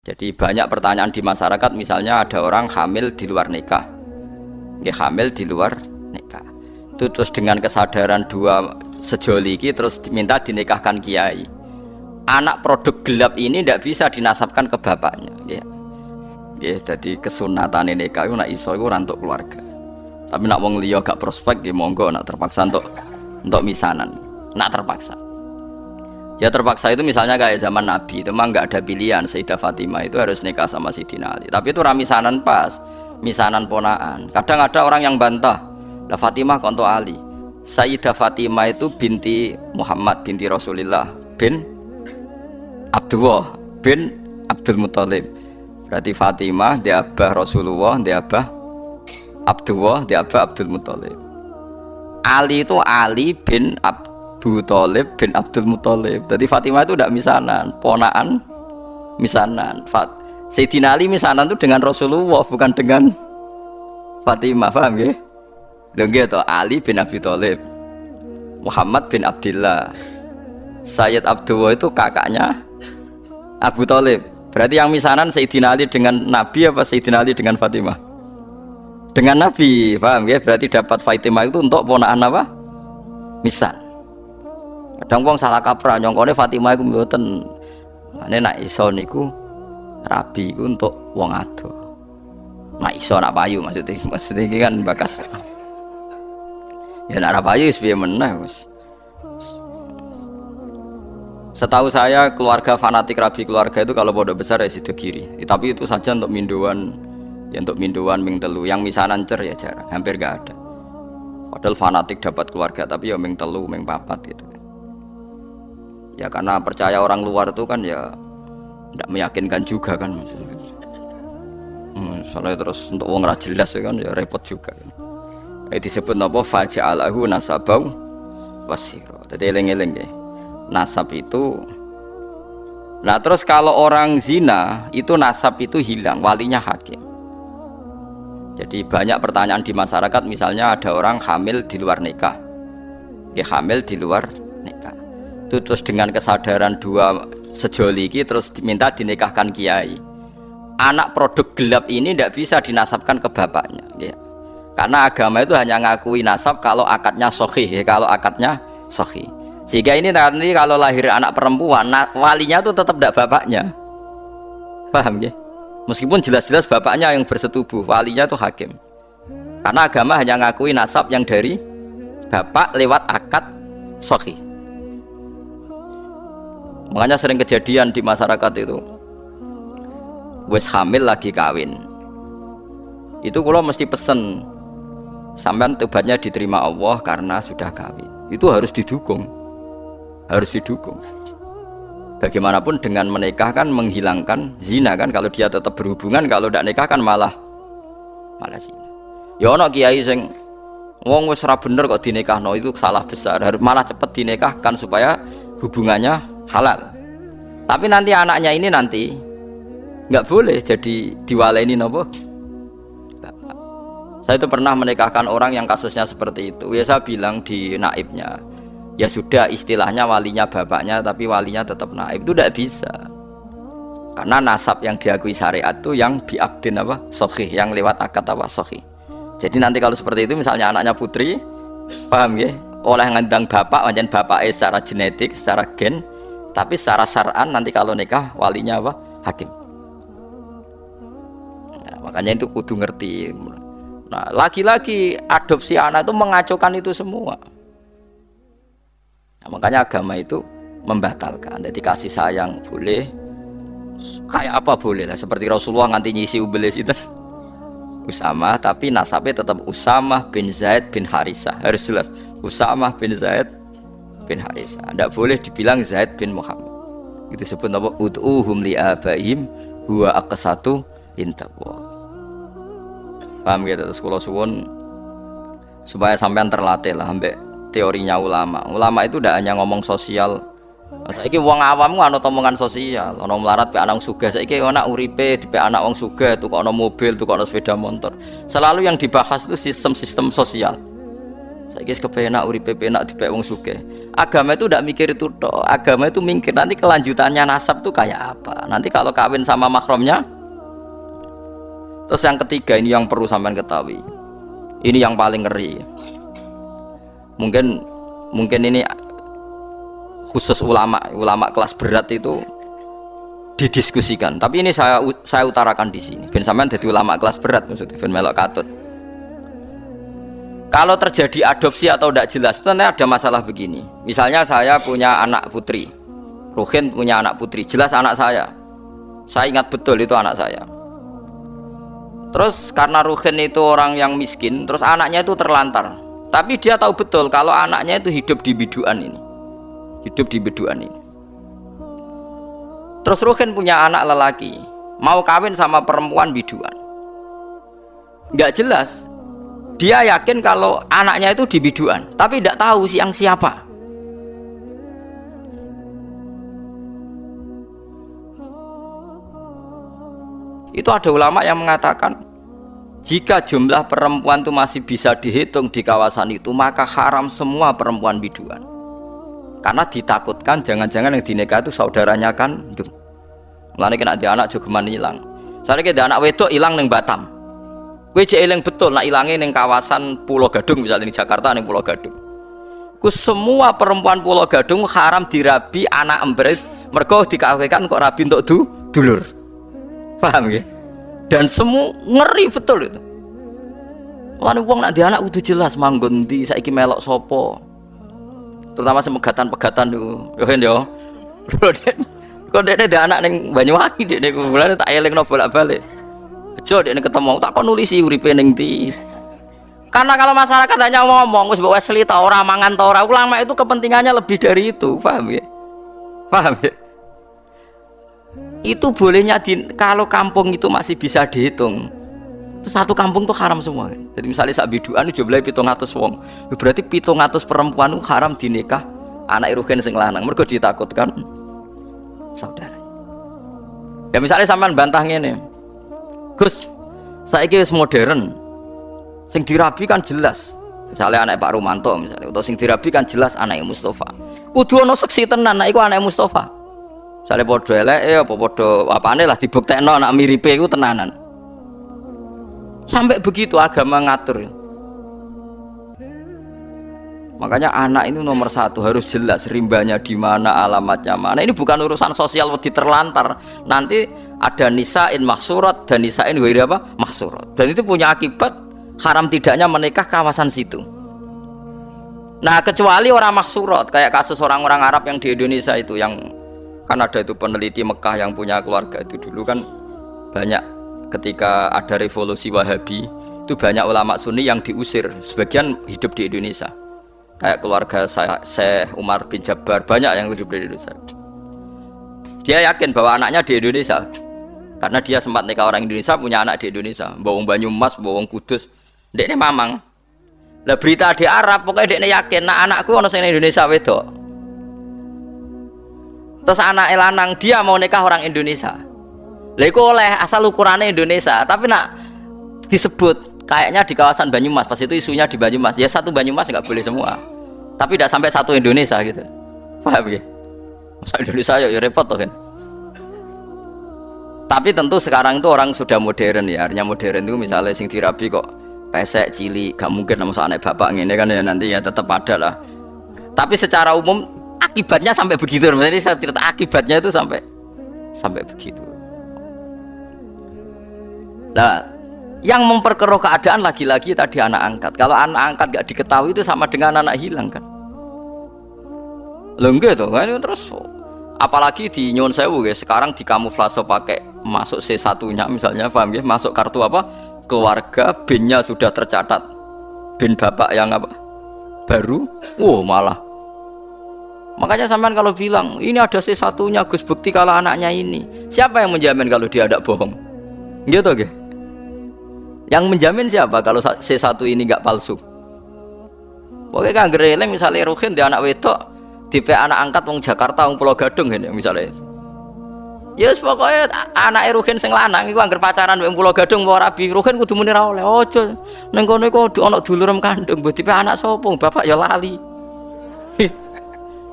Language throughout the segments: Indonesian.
Jadi banyak pertanyaan di masyarakat, misalnya ada orang hamil di luar nikah, ya hamil di luar nikah, itu terus dengan kesadaran dua sejoli ini terus diminta dinikahkan kiai. Anak produk gelap ini tidak bisa dinasabkan ke bapaknya, ya. Ya, jadi kesunatan nikah itu nak iso itu untuk keluarga. Tapi nak wong liya gak prospek, ya monggo nak terpaksa untuk misanan, nak terpaksa. Ya terpaksa itu misalnya kayak zaman Nabi itu memang nggak ada pilihan, Sayyidah Fatimah itu harus nikah sama Sayyidina Ali. Tapi itu ramisanan pas, misanan ponaan. Kadang ada orang yang bantah, lah Fatimah konto Ali. Sayyidah Fatimah itu binti Muhammad binti Rasulullah bin Abdullah bin Abdul Muthalib. Berarti Fatimah dia abah Rasulullah, dia abah Abdullah, dia abah Abdul Muthalib. Ali itu Ali bin Abu Thalib bin Abdul Muthalib. Jadi Fatimah itu tidak misanan, ponaan misanan. Sayyidina Ali misanan itu dengan Rasulullah, bukan dengan Fatimah, paham ya? Lho nggih to, Ali bin Abi Thalib, Muhammad bin Abdullah, Sayyid Abdullah itu kakaknya Abu Thalib. Berarti yang misanan Sayyidina Ali dengan Nabi apa Sayyidina Ali dengan Fatimah? Dengan Nabi, paham ya? Berarti dapat Fatimah itu untuk ponaan apa? Misan. Kadang wong salah kaprah nyongkone Fatimah iku mboten. Mane nak iso niku rabi iku untuk wong ado. Nak iso nak payu maksudnya iki kan bakas. Ya nak ra payu wis piye meneh wis. Setahu saya keluarga fanatik rabi keluarga itu kalau pondok besar ya sido kiri. Tapi itu saja untuk minduan, ya untuk minduan ming telu. Yang misanan cer ya jarang, hampir gak ada. Padahal fanatik dapat keluarga tapi ya ming telu, ming papat gitu. Ya karena percaya orang luar itu kan ya tidak meyakinkan juga kan. Soalnya terus untuk wong ra jelas ya kan ya repot juga. Disebut apa faja'alahu nasabau wasiro. Jadi eling-eling ya. Nasab itu. Nah terus kalau orang zina itu nasab itu hilang, walinya hakim. Jadi banyak pertanyaan di masyarakat, misalnya ada orang hamil di luar nikah. Dia hamil di luar nikah. Itu terus dengan kesadaran dua sejoli ini terus diminta dinikahkan kiai. Anak produk gelap ini tidak bisa dinasabkan ke bapaknya, ya. Karena agama itu hanya ngakui nasab kalau akadnya sahih, ya, kalau akadnya sahih. Sehingga ini nanti kalau lahir anak perempuan, walinya itu tetap tidak bapaknya, paham ya? Meskipun jelas-jelas bapaknya yang bersetubuh, walinya itu hakim. Karena agama hanya ngakui nasab yang dari bapak lewat akad sahih. Makanya sering kejadian di masyarakat itu wes hamil lagi kawin, itu kalau mesti pesen sampean tobatnya diterima Allah karena sudah kawin, itu harus didukung, harus didukung. Bagaimanapun dengan menikah kan menghilangkan zina kan, kalau dia tetap berhubungan, kalau tidak nikah kan malah zina. Ya ono kiai sing wong wis ora bener kok dinikahno, itu salah besar, harus malah cepet dinikahkan supaya hubungannya halal. Tapi nanti anaknya ini nanti nggak boleh jadi diwaleni nopo. Saya itu pernah menikahkan orang yang kasusnya seperti itu. Ya saya bilang di naibnya, ya sudah istilahnya walinya bapaknya, tapi walinya tetap naib. Itu tidak bisa. Karena nasab yang diakui syariat itu yang biakdin apa? Sahih, yang lewat akad apa? Sahih. Jadi nanti kalau seperti itu misalnya anaknya putri, paham ya? Oleh ngandang bapak, macam bapaknya secara genetik, secara gen, tapi secara syar'an nanti kalau nikah walinya apa? Hakim. Nah, makanya itu kudu ngerti. Nah, lagi-lagi adopsi anak itu mengacaukan itu semua. Nah, makanya agama itu membatalkan. Jadi kasih sayang boleh, kayak apa boleh lah. Seperti Rasulullah nganti nyisi ubelis itu Usamah, tapi nasabnya tetap Usamah bin Zaid bin Harisah. Harus jelas Usamah bin Zaid bin Harisah. Tidak boleh dibilang Zaid bin Muhammad. Itu disebut apa? Ud'uhum li'abaihim huwa aqsatu intaqwa. Paham gitu? Terus kalau suwun supaya sampean terlatih lah ambek teorinya ulama. Ulama itu tidak hanya ngomong sosial. Saiki wong awam ana omongan sosial, ana melarat pe anak sugih. Saiki ana uripe dipe anak wong sugih, tukokno mobil, tukokno sepeda motor. Selalu yang dibahas itu sistem-sistem sosial. Saiki kepenak uripe penak dipek wong sugih. Agama itu tidak mikir itu toh. Agama itu mikir nanti kelanjutannya nasab tuh kayak apa. Nanti kalau kawin sama mahramnya. Terus yang ketiga ini yang perlu sampean ketahui. Ini yang paling ngeri. Mungkin ini khusus ulama kelas berat itu didiskusikan. Tapi ini saya utarakan di sini. Ben sampean dadi ulama kelas berat maksudnya ben melok katut. Kalau terjadi adopsi atau tidak jelas, itu ada masalah begini. Misalnya saya punya anak putri, Ruhin punya anak putri, jelas anak saya. Saya ingat betul itu anak saya. Terus karena Ruhin itu orang yang miskin, terus anaknya itu terlantar. Tapi dia tahu betul kalau anaknya itu hidup di biduan ini. Terus Ruhin punya anak lelaki, mau kawin sama perempuan biduan. Nggak jelas. Dia yakin kalau anaknya itu di biduan, tapi tidak tahu siapa. Itu ada ulama yang mengatakan jika jumlah perempuan itu masih bisa dihitung di kawasan itu, maka haram semua perempuan biduan. Karena ditakutkan jangan-jangan yang dinikah itu saudaranya kandung. Mulane kena ada anak jogeman hilang. Soalnya ada anak wedok hilang ning Batam. Kowe cek eling betul nak ilange ning kawasan Pulau Gadung misalnya di Jakarta ning Pulau Gadung. Ku semua perempuan Pulau Gadung haram dirabi anak embret mergo dikawinkan kok rabi untuk dulur. Paham nggih? Dan semua ngeri betul itu. Lan wong nak di anak kudu jelas manggon ndi saiki melok sapa. Terutama semegatan-pegatan niku. Yo yo. Kok dekne ada anak ning Banyuwangi dekne mulane tak elingno bolak-balik. Bejo dekne ketemu tak kon nulisi uripe ning ndi. Karena kalau masyarakat hanya ngomong wis mbok wesli ta ora mangan ta ora, ulama itu kepentingannya lebih dari itu, paham ya? Paham ya? Itu bolehnya kalau kampung itu masih bisa dihitung. Itu satu kampung tuh haram semua. Jadi misalnya sak biduan jumlahe 700 wong. Berarti 700 perempuan itu haram dinikah anak Ruhin sing lanang mergo ditakutkan saudara. Ya misalnya sampean bantah ngene. Gus, saiki wis modern. Sing dirabi kan jelas. Misalnya anak Pak Rumanto misalnya, atau sing dirabi kan jelas anake Mustafa. Kudu ana seksi tenan nek iku anake Mustafa. Misale padha eleke apa padha apane lah dibuktekno anak miripe iku tenanan. Sampai begitu agama ngatur. Makanya anak ini nomor satu harus jelas rimbanya di mana, alamatnya mana. Ini bukan urusan sosial wedi terlantar. Nanti ada nisain mahsurat dan nisain ghairi apa? Mahsurat. Dan itu punya akibat haram tidaknya menikah kawasan situ. Nah, kecuali orang mahsurat kayak kasus orang-orang Arab yang di Indonesia itu yang kan ada itu peneliti Mekah yang punya keluarga itu dulu kan banyak ketika ada revolusi Wahabi itu banyak ulama Sunni yang diusir, sebagian hidup di Indonesia. Kayak keluarga Syekh Umar bin Jabbar banyak yang hidup di Indonesia. Dia yakin bahwa anaknya di Indonesia karena dia sempat nikah orang Indonesia, punya anak di Indonesia, bawang Banyumas, bawang Kudus, dekne mamang. Lah berita di Arab pokoknya dekne yakin nak anakku ono sing Indonesia wedok. Terus anak lanang dia mau nikah orang Indonesia. Lah iku oleh asal ukurannya Indonesia, tapi nak disebut kayaknya di kawasan Banyumas, pas itu isunya di Banyumas. Ya satu Banyumas nggak boleh semua. Tapi tidak sampai satu Indonesia gitu. Paham ya? Masa Indonesia ya repot tuh kan. Tapi tentu sekarang itu orang sudah modern ya. Artinya modern itu misalnya sing dirabi kok pesek cilik, gak mungkin nama anak bapak ini kan ya nanti ya tetap ada lah. Tapi secara umum akibatnya sampai begitu. Jadi saya cerita akibatnya itu sampai begitu. Nah, yang memperkeruh keadaan lagi-lagi tadi anak angkat. Kalau anak angkat gak diketahui itu sama dengan anak hilang kan. Loh enggak tuh kan terus apalagi di Nyuwun Sewu guys, sekarang dikamuflase pakai masuk C1-nya misalnya, paham ya? Masuk kartu apa? Keluarga BIN-nya sudah tercatat. BIN bapak yang apa? Baru. Malah. Makanya sampean kalau bilang, ini ada C1-nya Gus, bukti kalau anaknya ini. Siapa yang menjamin kalau dia tidak bohong? Gitu guys. Yang menjamin siapa kalau C1 ini enggak palsu? Pokoknya kan gereleng misalnya Ruhin dia anak wedok, tipe anak angkat wong Jakarta wong Pulau Gadung ini misalnya. Ya wis pokoke anake Ruhin sing lanang iku angger pacaran mbek Pulau Gadung apa rabi, Ruhin kudu muni ra oleh. Aja ning kono iku ana dulurem kandung, mbok tipe anak sapa? Bapak ya lali.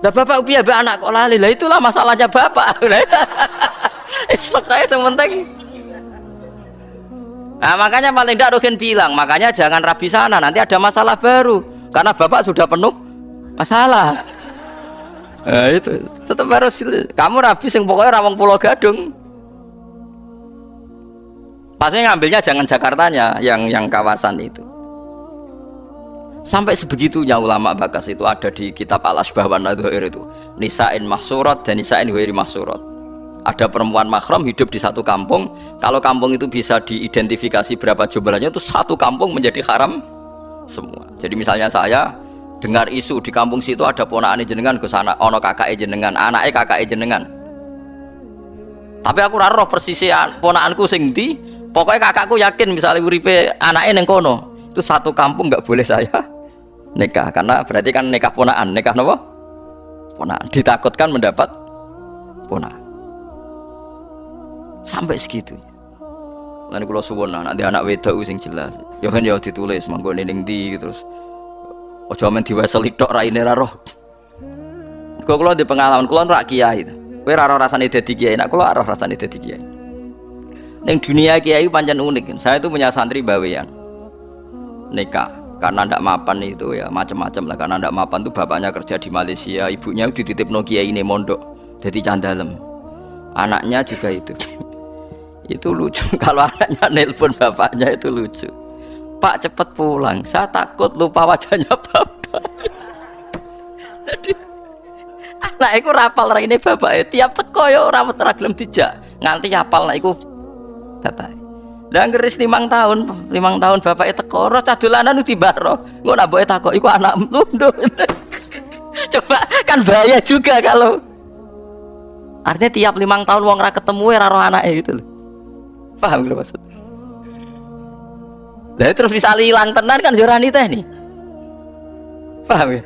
Lah bapak piye mbek anak kok lali? Lah itulah masalahnya bapak. Wis pokoke sing penting. Nah, makanya paling tidak Ruhin bilang, makanya jangan rabi sana, nanti ada masalah baru. Karena bapak sudah penuh masalah. Nah, itu tetap harus kamu rabi sing pokoknya rawang Pulau Gadung. Pastinya ngambilnya jangan Jakartanya, yang kawasan itu. Sampai sebegitunya ulama Bakas itu ada di kitab Al-Asbah wan Nadhair itu. Nisa'in mahsurat dan nisa'in ghairi mahsurat. Ada perempuan mahram hidup di satu kampung. Kalau kampung itu bisa diidentifikasi berapa jumlahnya, itu satu kampung menjadi haram semua. Jadi misalnya saya dengar isu di kampung situ ada ponakane jenengan ke sana, ono kakake jenengan, anake kakake jenengan. Tapi aku ora roh persis ponakanku sing ndi, pokoke kakakku yakin misalnya uripe anake ning kono. Itu satu kampung enggak boleh saya nikah karena berarti kan nikah ponakan, nikah napa? Ponakan, ditakutkan mendapat ponakan. Sampai segitunya. Lan kula suwun nanti anak wedok sing jelas. Ya kan ya ditulis manggone ning ndi terus aja men diwaseli tok raine ra roh. Kok kula di pengalaman kula rak kiai. Kowe ra roh rasane dadi kiai, nek kula roh rasane dadi kiai. Ning dunia kiai pancen unik. Saya itu punya santri bawean. Nikah karena ndak mapan itu ya macam-macam lah, karena ndak mapan tuh bapaknya kerja di Malaysia, ibunya dititipno kiai ini mondok jadi candalem. Anaknya juga itu. Itu lucu kalau anaknya nelpon bapaknya itu lucu. Pak cepet pulang, saya takut lupa wajahnya bapak. Jadi anak itu rapal raine bapak, tiap teko ya ora gelem dijak, nganti apal nek iku bapak. Lah ngeris 5 tahun bapak teko, ora cadulanan tibaro. Engko nak mboke takok iku anakmu lho. Coba kan bahaya juga kalau artinya tiap 5 tahun wong ora ketemu ora roh anake gitu loh. Paham lho maksud? Lah terus bisa hilang tenan kan jorani teh nih. Paham ya?